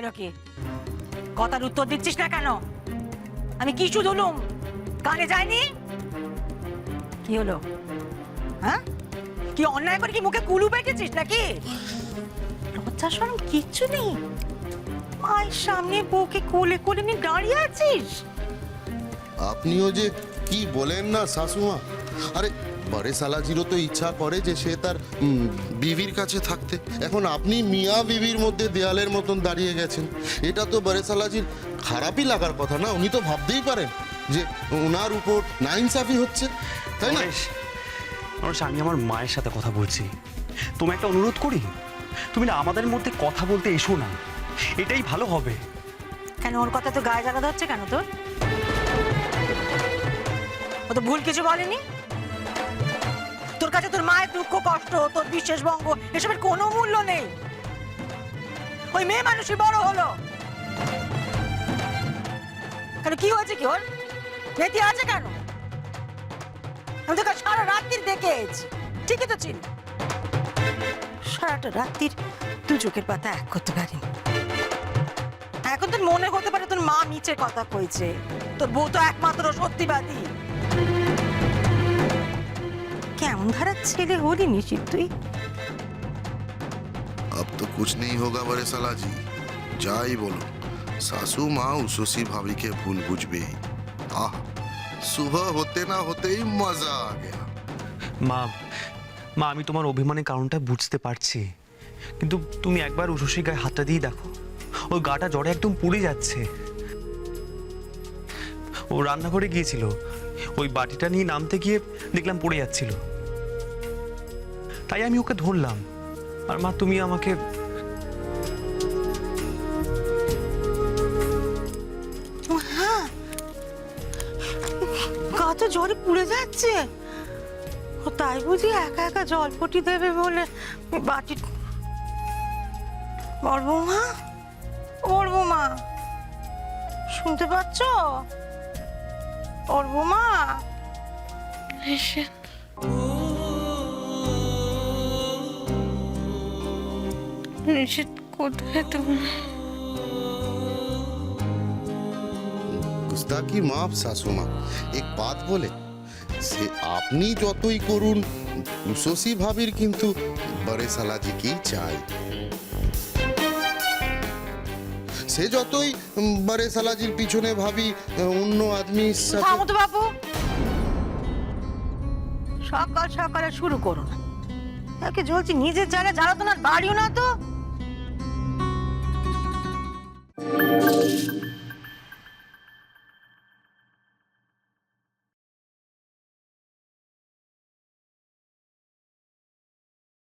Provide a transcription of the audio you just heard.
হলো কি? কথার উত্তর দিচ্ছিস না কেন? আমি কি শুধুলুম? কানে যায়নি? কি হলো? হ্যাঁ, কি অন্যায় করে কি মুখে কুলু বেঁধেছিস নাকি? লজ্জা শরম কিচ্ছু নেই? মায়ের সামনে বউকে কোলে কোলে নিয়ে দাঁড়িয়ে আছিস? আপনিও যে কি বলেন না শাশুমা। আরে বড়ে সালাজিরও তো ইচ্ছা করে যে সে তার বিবির কাছে থাকতে। এখন আপনি মিয়া বিবির মধ্যে দেয়ালের মতন দাঁড়িয়ে গেছেন। এটা তো বড়ে সালাজির খারাপই লাগার কথা না? উনি তো ভাবতেই পারেন যে ওনার উপর নাইনসাফি হচ্ছে, তাই না? আমি আমার মায়ের সাথে কথা বলছি। তোমায় একটা অনুরোধ করি, তুমি না আমাদের মধ্যে কথা বলতে এসো না, এটাই ভালো হবে। কেন, ওর কথা তো গায়ে জ্বালা ধরছে কেন তোর? ও তো ভুল কিছু বলেনি। তোর কাছে তোর মায়ের দুঃখ কষ্ট, তোর বিশেষ বঙ্গ, এসবের কোনো মূল্য নেই। ওই মেয়ে মানুষই বড় হলো। কেন, কি হয়েছে কি ওর? নেতি আছে কেন? আমি তোকে সারা রাত্রির দেখে এসেছি, ঠিকই তো ছিল। সারাটা রাত্রির দু চোখের পাতা এক করতে পারিনি। এখন তোর মনে হতে পারে তোর মা মিছে কথা কইছে, তোর বউ তো একমাত্র সত্যিবাদী। কেমন ধারা ছেলে হলি নিশ্চিত তুই? अब तो कुछ नहीं होगा बड़े साला जी, जा ही बोलो। सासू माँ उसोसी भाभी के भूल बुझबे ही। आह, सुबह होते ना होते ही मजा आ गया। মা মা আমি তোমার অভিমানের কারণটা বুঝতে পারছি, কিন্তু তুমি একবার উষসীর গায়ে হাতটা দিয়ে দেখো, ওর গাটা জ্বরে একদম পুড়ে যাচ্ছে। ও রান্নাঘরে গিয়েছিল, ওই বাটিটা নিয়ে নামতে গিয়ে দেখলাম পড়ে যাচ্ছিল, তাই আমি ওকে ধরলাম। আর মা তুমি আমাকে গা তো জ্বরে পুড়ে যাচ্ছে, ও তাই বুঝি একা একা জলপটি দেবে বলে বাটি। ওর বৌমা, ওর বৌমা, শুনতে পাচ্ছ? ওর বৌমা, নিশিত কোথায় তুমি? गुस्ताखी माफ सासू माँ, एक बात बोले, से আপনি যতই করুন উষসী ভাবির কিন্তু বড়ে সালাজি কি চাই। সে যতই বড়ে সালাজির পিছনে ভাবি অন্য আদমির সাথে। থামো তো বাবু, সকাল সকালে শুরু করো না। একে জ্বলছি নিজের জায়গায় জ্বালাতন আর বাড়িও না তো।